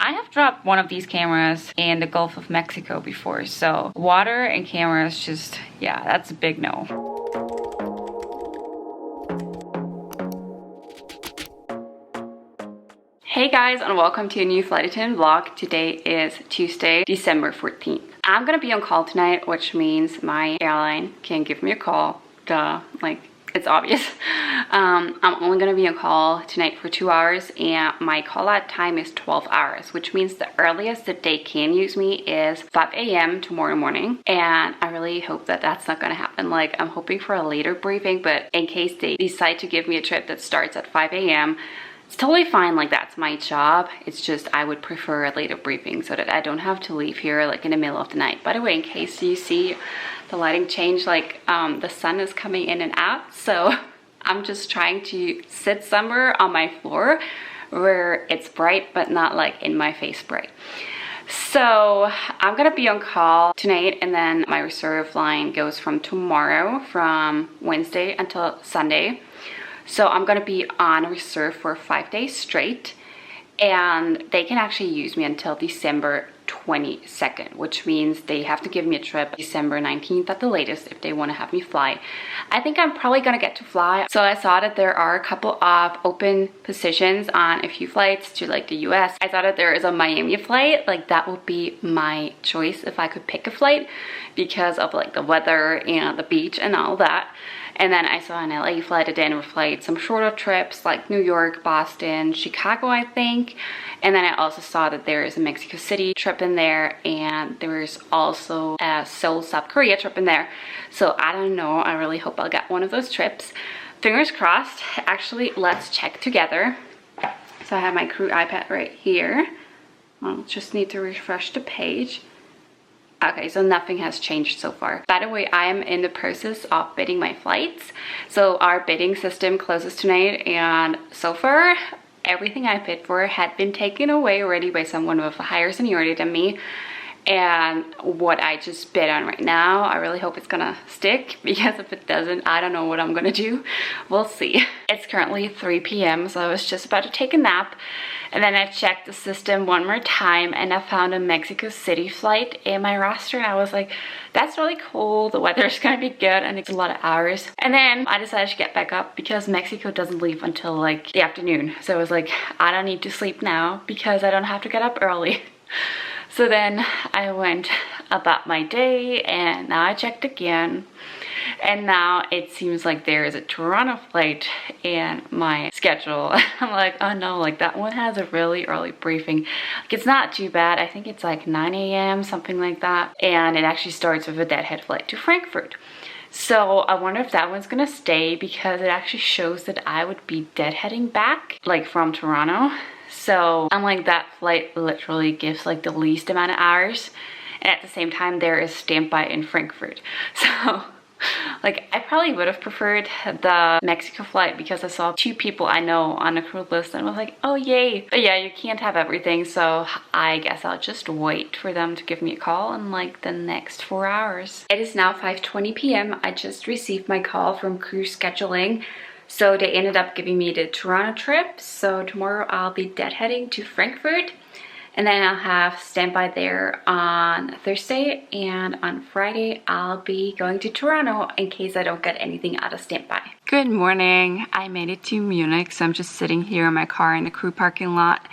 I have dropped one of these cameras in the Gulf of Mexico before, so water and cameras, just, yeah, that's a big no. Hey guys, and welcome to a new flight attendant vlog. Today is Tuesday, December 14th. I'm gonna be on call tonight, which means my airline can give me a call. Duh, like, it's obvious. I'm only gonna be on call tonight for 2 hours, and my call out time is 12 hours, which means the earliest that they can use me is 5 a.m. tomorrow morning. And I really hope that that's not gonna happen. Like, I'm hoping for a later briefing, but in case they decide to give me a trip that starts at 5 a.m., it's totally fine. Like, that's my job. It's just I would prefer a later briefing so that I don't have to leave here like in the middle of the night. By the way, in case you see the lighting change, like the sun is coming in and out, so I'm just trying to sit somewhere on my floor where it's bright but not like in my face bright. So I'm gonna be on call tonight, and then my reserve line goes from tomorrow, from Wednesday until Sunday. So I'm gonna be on reserve for 5 days straight, and they can actually use me until December 22nd, which means they have to give me a trip December 19th at the latest if they want to have me fly. I think I'm probably gonna get to fly. So I saw that there are a couple of open positions on a few flights to like the US. I saw that there is a Miami flight. Like, that would be my choice if I could pick a flight because of like the weather and the beach and all that. And then I saw an LA flight, a Denver flight, some shorter trips like New York, Boston, Chicago, I think. And then I also saw that there is a Mexico City trip in there, and there is also a Seoul, South Korea trip in there. So I don't know, I really hope I'll get one of those trips. Fingers crossed. Actually, let's check together. So I have my crew iPad right here. I'll just need to refresh the page. Okay, so nothing has changed so far. By the way, I am in the process of bidding my flights. So our bidding system closes tonight, and so far, everything I bid for had been taken away already by someone with a higher seniority than me. And what I just bid on right now, I really hope it's gonna stick, because if it doesn't, I don't know what I'm gonna do. We'll see. It's currently 3 p.m., so I was just about to take a nap. And then I checked the system one more time, and I found a Mexico City flight in my roster, and I was like, that's really cool. The weather's gonna be good, and it's a lot of hours. And then I decided to get back up because Mexico doesn't leave until like the afternoon. So I was like, I don't need to sleep now because I don't have to get up early. So then I went about my day, and now I checked again. And now it seems like there is a Toronto flight in my schedule. I'm like, oh no, like that one has a really early briefing. Like, it's not too bad. I think it's like 9 a.m., something like that. And it actually starts with a deadhead flight to Frankfurt. So I wonder if that one's gonna stay, because it actually shows that I would be deadheading back, like from Toronto. So I'm like, that flight literally gives like the least amount of hours. And at the same time, there is standby in Frankfurt. So like, I probably would have preferred the Mexico flight, because I saw 2 people I know on the crew list and was like, oh yay. But yeah, you can't have everything, so I guess I'll just wait for them to give me a call in like the next 4 hours. It is now 5:20 p.m. I just received my call from crew scheduling. So they ended up giving me the Toronto trip. So tomorrow I'll be deadheading to Frankfurt. And then I'll have standby there on Thursday, and on Friday I'll be going to Toronto in case I don't get anything out of standby. Good morning. I made it to Munich, so I'm just sitting here in my car in the crew parking lot,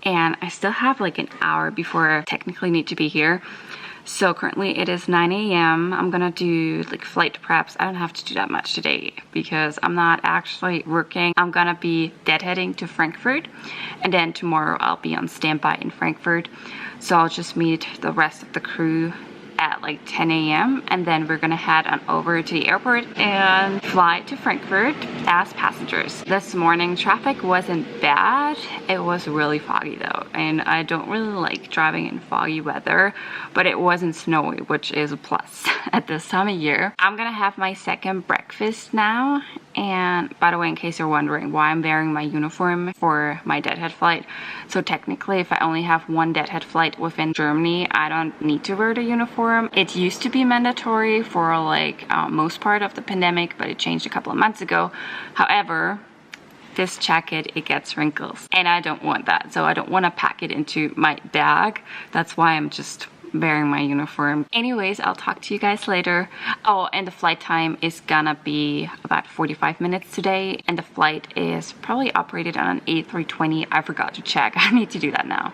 and I still have like an hour before I technically need to be here. So currently it is 9 a.m. I'm gonna do like flight preps. I don't have to do that much today because I'm not actually working. I'm gonna be deadheading to Frankfurt, and then tomorrow I'll be on standby in Frankfurt. So I'll just meet the rest of the crew at like 10 a.m. and then we're gonna head on over to the airport and fly to Frankfurt as passengers. This morning traffic wasn't bad. It was really foggy though, and I don't really like driving in foggy weather, but it wasn't snowy, which is a plus at this time of year. I'm gonna have my second breakfast now. And by the way, in case you're wondering why I'm wearing my uniform for my deadhead flight, so technically if I only have one deadhead flight within Germany, I don't need to wear the uniform. It used to be mandatory for like most part of the pandemic, but it changed a couple of months ago. However, this jacket, it gets wrinkles. And I don't want that. So I don't want to pack it into my bag. That's why I'm just wearing my uniform. Anyways, I'll talk to you guys later. Oh, and the flight time is gonna be about 45 minutes today. And the flight is probably operated on an A320. I forgot to check. I need to do that now.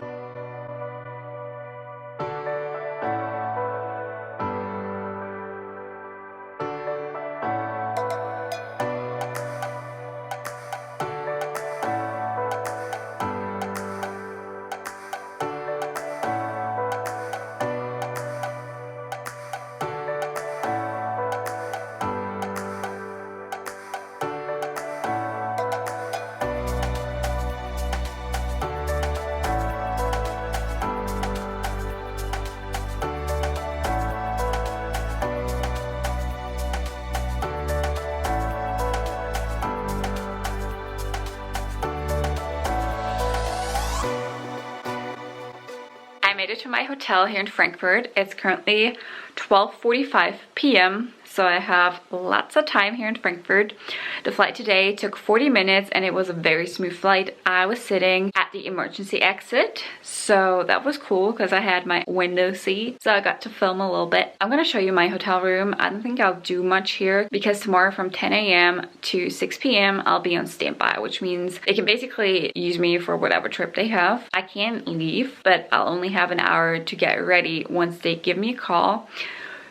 I made it to my hotel here in Frankfurt. It's currently 12:45 p.m. so I have lots of time here in Frankfurt. The flight today took 40 minutes and it was a very smooth flight. I was sitting at the emergency exit, so that was cool because I had my window seat, so I got to film a little bit. I'm gonna show you my hotel room. I don't think I'll do much here because tomorrow from 10 a.m. to 6 p.m. I'll be on standby, which means they can basically use me for whatever trip they have. I can leave, but I'll only have an hour to get ready once they give me a call.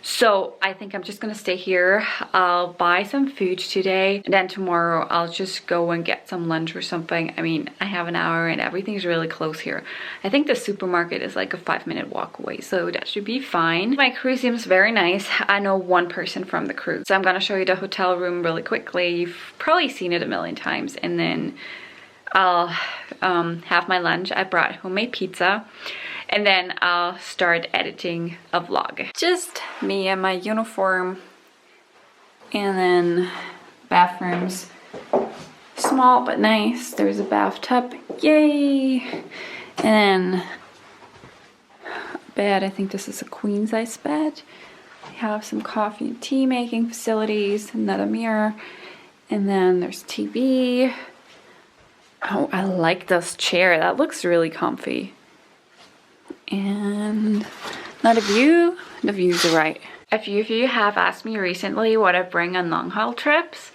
So I think I'm just gonna stay here. I'll buy some food today, and then tomorrow I'll just go and get some lunch or something. I mean, I have an hour and everything's really close here. I think the supermarket is like a 5-minute walk away, so that should be fine. My crew seems very nice. I know one person from the crew. So I'm gonna show you the hotel room really quickly. You've probably seen it a million times, and then I'll have my lunch. I brought homemade pizza. And then I'll start editing a vlog. Just me and my uniform. And then bathrooms. Small but nice. There's a bathtub. Yay! And then bed. I think this is a queen size bed. We have some coffee and tea making facilities. Another mirror. And then there's TV. Oh, I like this chair. That looks really comfy. And not a view. The views are right. A few of you have asked me recently what I bring on long haul trips.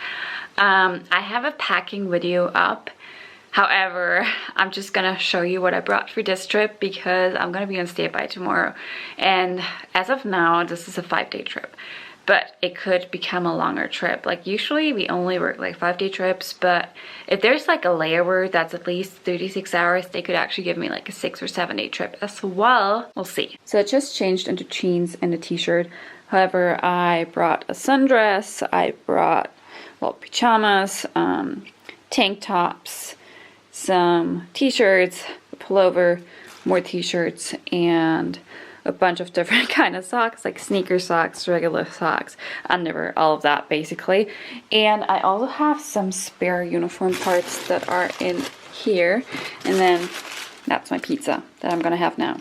I have a packing video up. However, I'm just gonna show you what I brought for this trip because I'm gonna be on standby tomorrow. And as of now, this is a 5-day trip. But it could become a longer trip. Like usually we only work like 5-day trips, but if there's like a layover that's at least 36 hours, they could actually give me like a 6 or 7-day trip as well. We'll see. So I just changed into jeans and a t-shirt. However, I brought a sundress, I brought, well, pajamas, tank tops, some t-shirts, a pullover, more t-shirts, and a bunch of different kind of socks, like sneaker socks, regular socks, underwear, all of that basically. And I also have some spare uniform parts that are in here. And then that's my pizza that I'm gonna have now.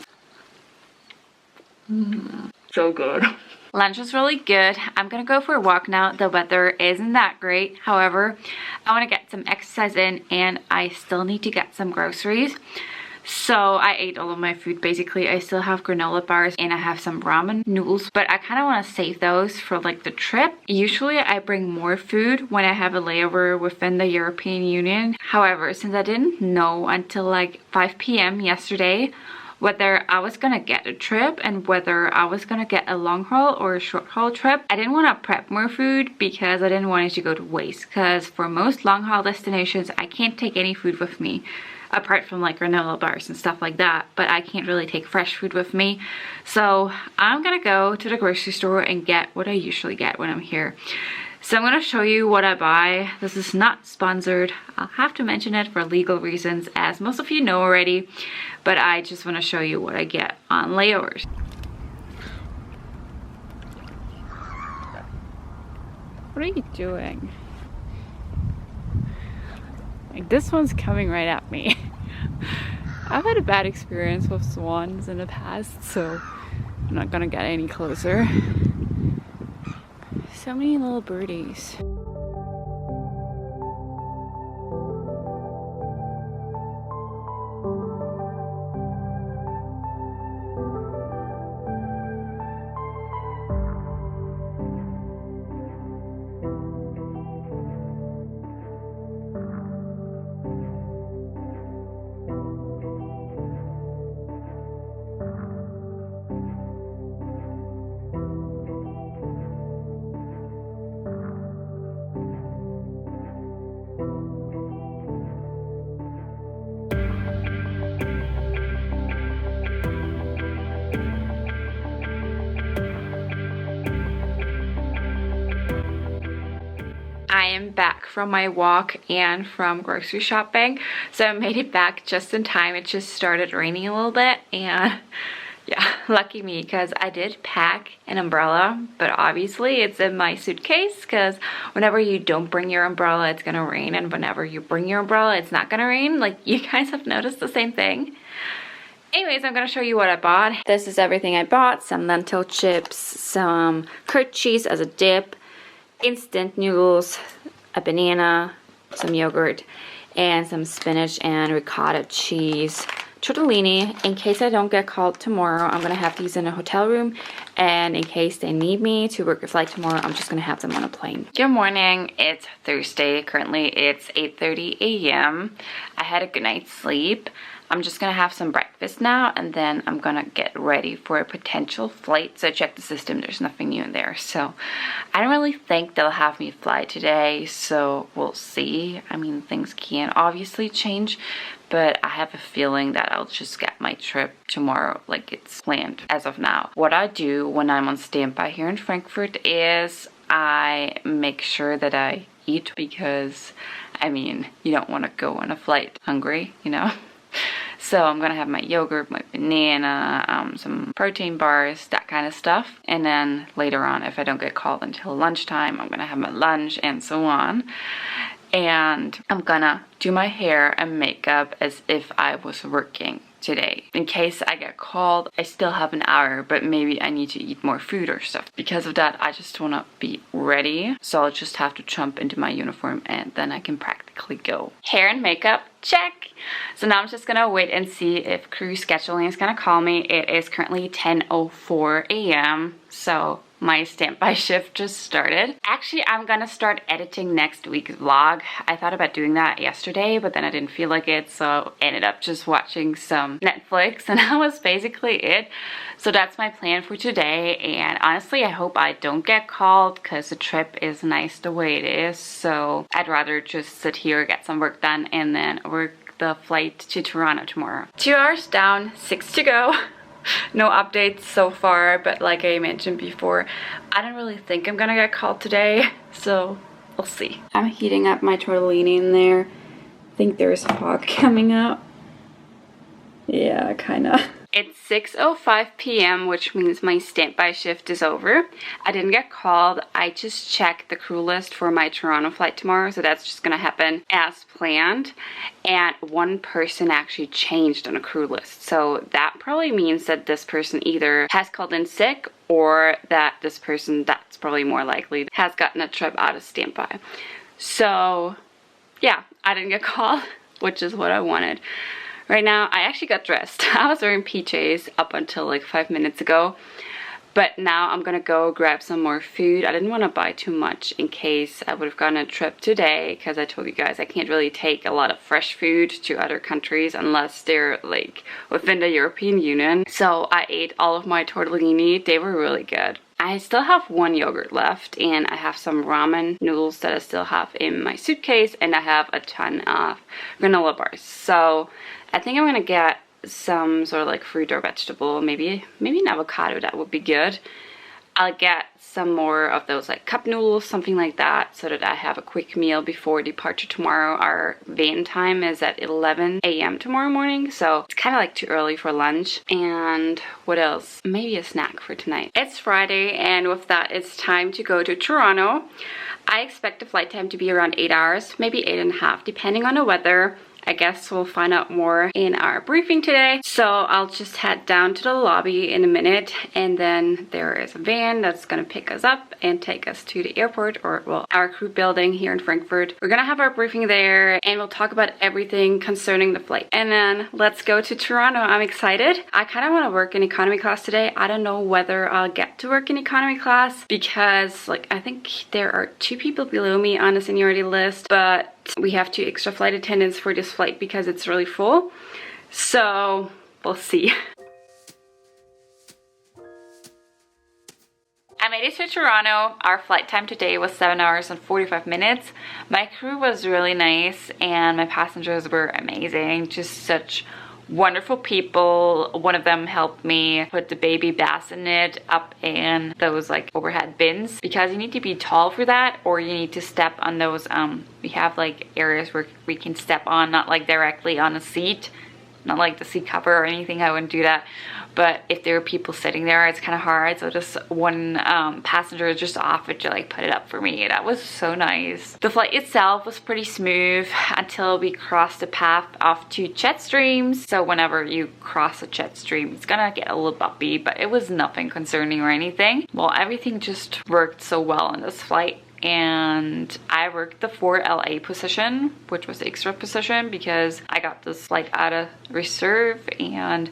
So good. Lunch was really good. I'm gonna go for a walk now. The weather isn't that great. However, I wanna get some exercise in and I still need to get some groceries. So I ate all of my food basically. I still have granola bars and I have some ramen noodles, but I kind of want to save those for like the trip. Usually I bring more food when I have a layover within the European Union. However, since I didn't know until like 5 p.m. yesterday whether I was gonna get a trip and whether I was gonna get a long haul or a short haul trip, I didn't want to prep more food because I didn't want it to go to waste, because for most long haul destinations I can't take any food with me apart from like granola bars and stuff like that, but I can't really take fresh food with me. So I'm gonna go to the grocery store and get what I usually get when I'm here. So I'm gonna show you what I buy. This is not sponsored. I'll have to mention it for legal reasons, as most of you know already, but I just want to show you what I get on layovers. What are you doing? Like, this one's coming right at me. I've had a bad experience with swans in the past, so I'm not gonna get any closer. So many little birdies. I am back from my walk and from grocery shopping, so I made it back just in time. It just started raining a little bit, and yeah, lucky me, because I did pack an umbrella, but obviously it's in my suitcase, because whenever you don't bring your umbrella, it's gonna rain, and whenever you bring your umbrella, it's not gonna rain. Like, you guys have noticed the same thing. Anyways, I'm gonna show you what I bought. This is everything I bought: some lentil chips, some curd cheese as a dip, instant noodles, a banana, some yogurt, and some spinach and ricotta cheese tortellini. In case I don't get called tomorrow, I'm gonna have these in a hotel room, and in case they need me to work a flight tomorrow, I'm just gonna have them on a plane. Good morning. It's Thursday. Currently it's 8:30 a.m. I had a good night's sleep. I'm just gonna have some breakfast now, and then I'm gonna get ready for a potential flight. So I checked the system, there's nothing new in there. So I don't really think they'll have me fly today, so we'll see. I mean, things can obviously change, but I have a feeling that I'll just get my trip tomorrow like it's planned as of now. What I do when I'm on standby here in Frankfurt is I make sure that I eat, because I mean, you don't want to go on a flight hungry, you know? So I'm gonna have my yogurt, my banana, some protein bars, that kind of stuff. And then later on, if I don't get called until lunchtime, I'm gonna have my lunch and so on. And I'm gonna do my hair and makeup as if I was working today. In case I get called, I still have an hour, but maybe I need to eat more food or stuff. Because of that, I just want to be ready. So I'll just have to jump into my uniform, and then I can practically go. Hair and makeup, check. So now I'm just gonna wait and see if crew scheduling is gonna call me. It is currently 10:04 a.m. so my standby shift just started. Actually, I'm gonna start editing next week's vlog. I thought about doing that yesterday, but then I didn't feel like it, so I ended up just watching some Netflix, and that was basically it. So that's my plan for today, and honestly, I hope I don't get called, because the trip is nice the way it is. So I'd rather just sit here, get some work done, and then work the flight to Toronto tomorrow. 2 hours down, 6 to go. No updates so far, but like I mentioned before, I don't really think I'm gonna get called today, so we'll see. I'm heating up my tortellini in there. I think there's fog coming up. Yeah, kinda. It's 6:05 p.m., which means my standby shift is over. I didn't get called. I just checked the crew list for my Toronto flight tomorrow, so that's just gonna happen as planned. And one person actually changed on a crew list, so that probably means that this person either has called in sick, or that this person, that's probably more likely, has gotten a trip out of standby. So yeah, I didn't get called, which is what I wanted. Right now, I actually got dressed. I was wearing PJs up until like 5 minutes ago. But now I'm gonna go grab some more food. I didn't want to buy too much in case I would have gone on a trip today, because I told you guys I can't really take a lot of fresh food to other countries unless they're like within the European Union. So I ate all of my tortellini. They were really good. I still have one yogurt left, and I have some ramen noodles that I still have in my suitcase, and I have a ton of granola bars. So I think I'm gonna get some sort of like fruit or vegetable, maybe an avocado, that would be good. I'll get some more of those like cup noodles, something like that, so that I have a quick meal before departure tomorrow. Our van time is at 11 a.m. tomorrow morning, so it's kind of like too early for lunch. And what else? Maybe a snack for tonight. It's Friday, and with that, it's time to go to Toronto. I expect the flight time to be around 8 hours, maybe 8.5, depending on the weather. I guess we'll find out more in our briefing today. So I'll just head down to the lobby in a minute, and then there is a van that's gonna pick us up and take us to the airport, or well, our crew building here in Frankfurt. We're gonna have our briefing there, and we'll talk about everything concerning the flight. And then let's go to Toronto. I'm excited. I kind of want to work in economy class today. I don't know whether I'll get to work in economy class, because like I think there are 2 people below me on the seniority list, but we have 2 extra flight attendants for this flight because it's really full. So we'll see. I made it to Toronto. Our flight time today was 7 hours and 45 minutes. My crew was really nice, and my passengers were amazing. Just such wonderful people. One of them helped me put the baby bassinet up in those like overhead bins, because you need to be tall for that, or you need to step on those we have like areas where we can step on, not like directly on a seat, not like the seat cover or anything. I wouldn't do that. But if there are people sitting there, it's kind of hard. So just one passenger just offered to like put it up for me. That was so nice. The flight itself was pretty smooth until we crossed the path off to jet streams. So whenever you cross a jet stream, it's gonna get a little bumpy, but it was nothing concerning or anything. Well, everything just worked so well on this flight. And I worked the 4 LA position, which was the extra position, because I got this flight out of reserve. And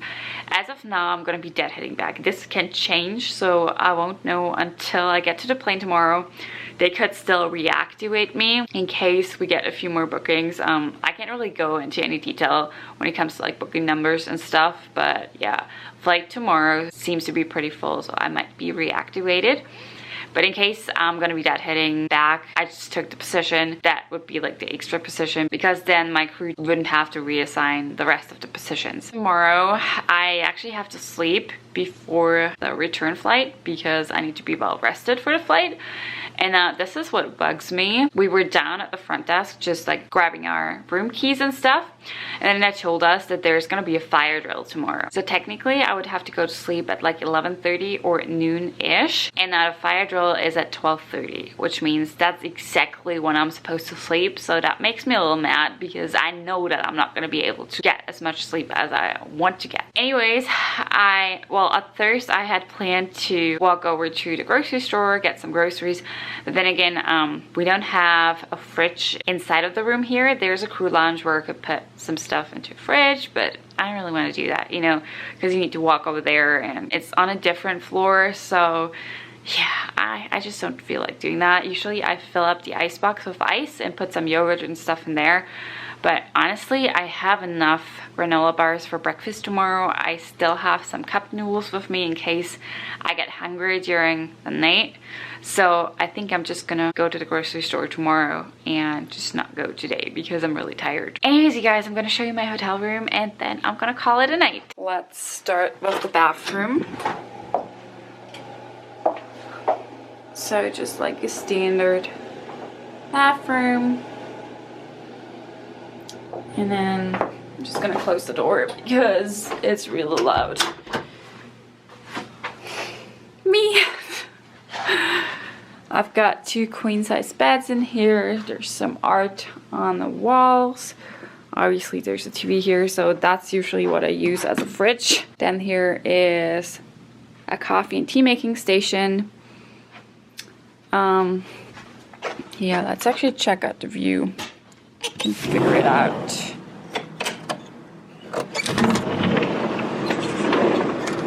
as of now, I'm gonna be deadheading back. This can change, so I won't know until I get to the plane tomorrow. They could still reactivate me in case we get a few more bookings. I can't really go into any detail when it comes to like booking numbers and stuff, but yeah, flight tomorrow seems to be pretty full, so I might be reactivated. But in case I'm gonna be deadheading back, I just took the position that would be like the extra position, because then my crew wouldn't have to reassign the rest of the positions. Tomorrow, I actually have to sleep before the return flight because I need to be well rested for the flight. And this is what bugs me. We were down at the front desk just like grabbing our room keys and stuff. And then they told us that there's gonna be a fire drill tomorrow. So technically I would have to go to sleep at like 11:30 or noon-ish. And the fire drill is at 12:30, which means that's exactly when I'm supposed to sleep. So that makes me a little mad because I know that I'm not gonna be able to get as much sleep as I want to get. Anyways, well, at first I had planned to walk over to the grocery store, get some groceries. But then again, we don't have a fridge inside of the room here. There's a crew lounge where I could put some stuff into a fridge, but I don't really want to do that, you know, because you need to walk over there and it's on a different floor. So yeah, I just don't feel like doing that. Usually I fill up the ice box with ice and put some yogurt and stuff in there. But honestly, I have enough granola bars for breakfast tomorrow. I still have some cup noodles with me in case I get hungry during the night. So I think I'm just gonna go to the grocery store tomorrow and just not go today because I'm really tired. Anyways, you guys, I'm gonna show you my hotel room and then I'm gonna call it a night. Let's start with the bathroom. So just like a standard bathroom. And then I'm just gonna close the door because it's really loud. Me. I've got 2 queen-size beds in here. There's some art on the walls. Obviously there's a TV here, so that's usually what I use as a fridge. Then here is a coffee and tea making station. Yeah, let's actually check out the view and figure it out.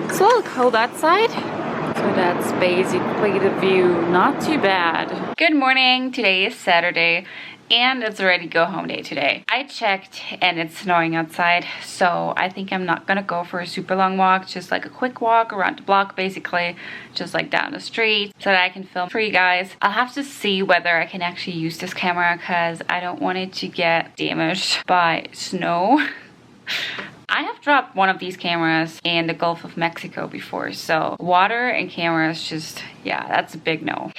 It's a little cold outside, so that's basically the view. Not too bad. Good morning. Today is Saturday and it's already go home day today. I checked and it's snowing outside, so I think I'm not gonna go for a super long walk, just like a quick walk around the block basically, just like down the street so that I can film for you guys. I'll have to see whether I can actually use this camera because I don't want it to get damaged by snow. I have dropped one of these cameras in the Gulf of Mexico before, so water and cameras just, yeah, that's a big no.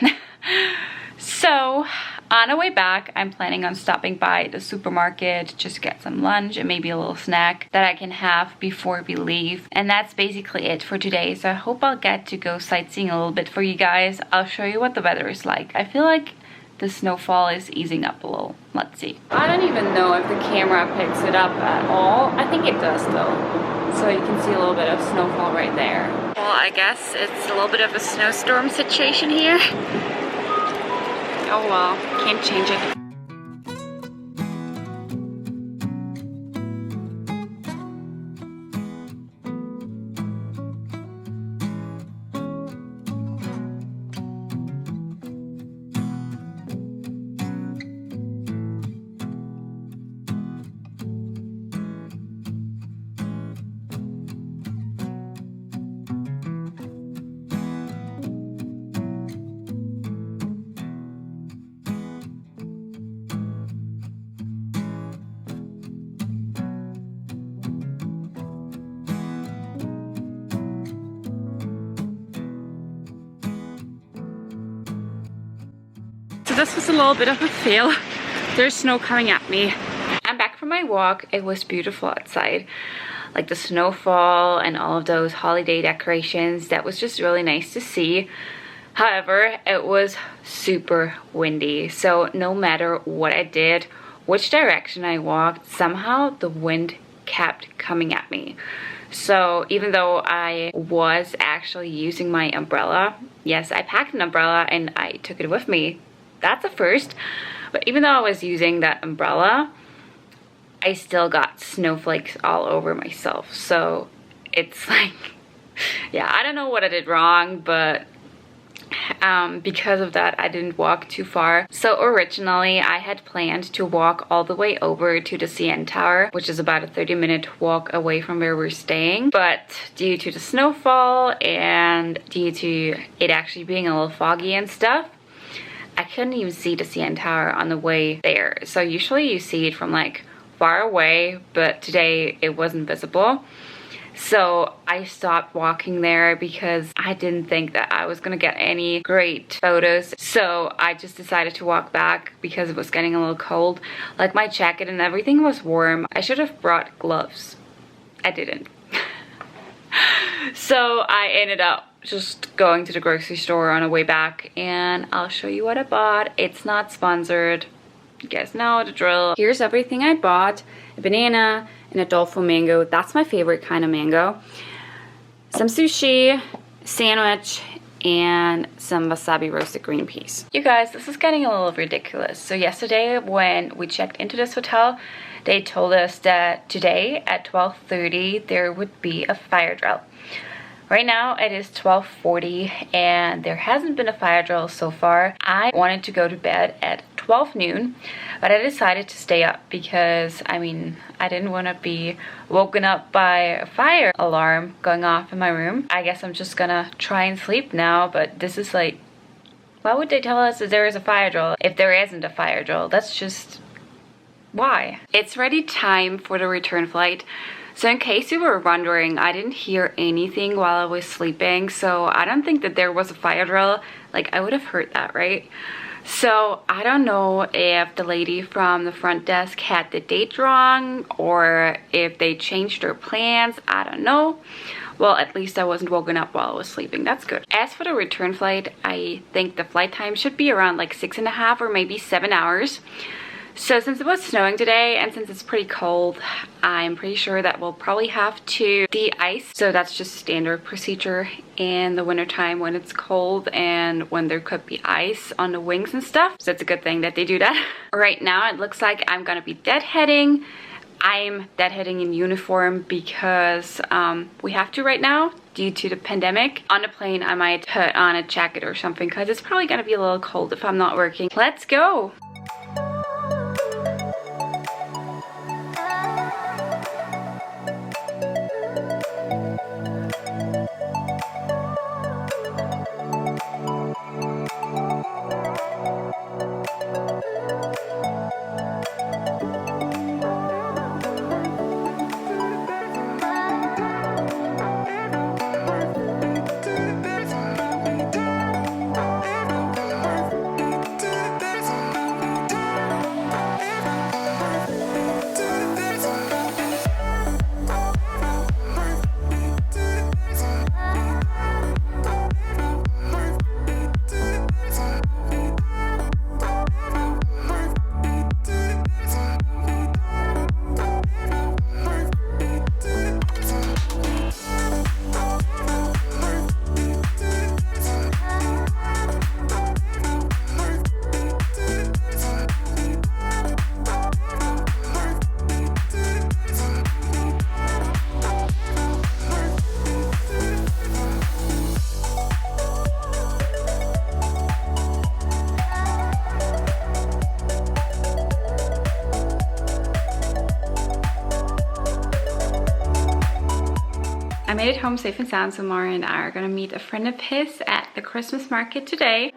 So on our way back, I'm planning on stopping by the supermarket just to get some lunch and maybe a little snack that I can have before we leave. And that's basically it for today. So I hope I'll get to go sightseeing a little bit for you guys. I'll show you what the weather is like. I feel like the snowfall is easing up a little. Let's see. I don't even know if the camera picks it up at all. I think it does though. So you can see a little bit of snowfall right there. Well, I guess it's a little bit of a snowstorm situation here. Oh well, can't change it. So this was a little bit of a fail. There's snow coming at me. I'm back from my walk. It was beautiful outside. Like the snowfall and all of those holiday decorations. That was just really nice to see. However, it was super windy. So no matter what I did, which direction I walked, somehow the wind kept coming at me. So even though I was actually using my umbrella, yes, I packed an umbrella and I took it with me. That's a first. But even though I was using that umbrella, I still got snowflakes all over myself. So it's like, yeah, I don't know what I did wrong, but because of that, I didn't walk too far. So originally I had planned to walk all the way over to the CN Tower, which is about a 30-minute walk away from where we're staying. But due to the snowfall and due to it actually being a little foggy and stuff, I couldn't even see the CN Tower on the way there. So usually you see it from like far away, but today it wasn't visible. So I stopped walking there because I didn't think that I was gonna get any great photos. So I just decided to walk back because it was getting a little cold. Like my jacket and everything was warm. I should have brought gloves. I didn't. So I ended up just going to the grocery store on the way back, and I'll show you what I bought. It's not sponsored. You guys know the drill. Here's everything I bought. A banana and a Adolfo mango. That's my favorite kind of mango. Some sushi, sandwich, and some wasabi roasted green peas. You guys, this is getting a little ridiculous. So yesterday when we checked into this hotel, they told us that today at 12:30 there would be a fire drill. Right now it is 12:40 and there hasn't been a fire drill so far. I wanted to go to bed at 12 noon, but I decided to stay up because, I mean, I didn't want to be woken up by a fire alarm going off in my room. I guess I'm just gonna try and sleep now, but this is like, why would they tell us that there is a fire drill if there isn't a fire drill? That's just, why? It's already time for the return flight. So in case you were wondering, I didn't hear anything while I was sleeping, so I don't think that there was a fire drill. Like, I would have heard that, right? So I don't know if the lady from the front desk had the date wrong or if they changed their plans. I don't know. Well, at least I wasn't woken up while I was sleeping. That's good. As for the return flight, I think the flight time should be around like 6.5 or maybe 7 hours. So since it was snowing today and since it's pretty cold, I'm pretty sure that we'll probably have to de-ice. So that's just standard procedure in the wintertime when it's cold and when there could be ice on the wings and stuff. So it's a good thing that they do that. Right now it looks like I'm gonna be deadheading. I'm deadheading in uniform because we have to right now due to the pandemic. On the plane I might put on a jacket or something because it's probably gonna be a little cold if I'm not working. Let's go! I made it home safe and sound, so Mara and I are gonna meet a friend of his at the Christmas market today.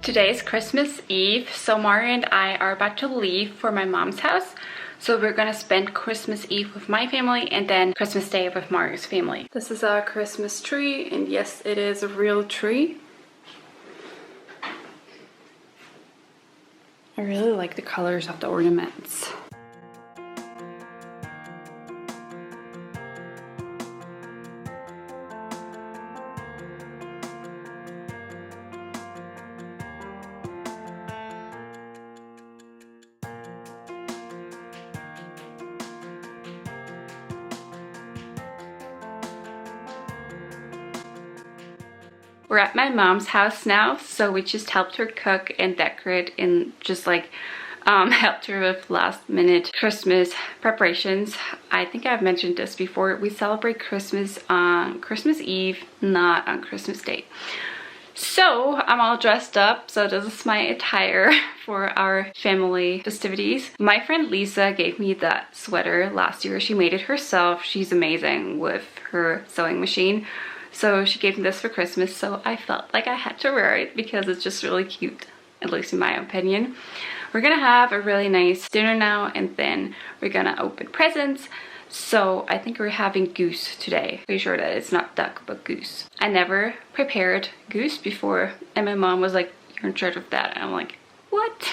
Today is Christmas Eve, so Mario and I are about to leave for my mom's house. So we're gonna spend Christmas Eve with my family and then Christmas Day with Mario's family. This is our Christmas tree, and yes, it is a real tree. I really like the colors of the ornaments. We're at my mom's house now, so we just helped her cook and decorate and just like helped her with last minute Christmas preparations. I think I've mentioned this before. We celebrate Christmas on Christmas Eve, not on Christmas Day. So I'm all dressed up, so this is my attire for our family festivities. My friend Lisa gave me that sweater last year. She made it herself. She's amazing with her sewing machine. So she gave me this for Christmas, so I felt like I had to wear it because it's just really cute, at least in my opinion. We're gonna have a really nice dinner now, and then we're gonna open presents. So I think we're having goose today. Pretty sure that it's not duck, but goose. I never prepared goose before, and my mom was like, "You're in charge of that," and I'm like, "What?"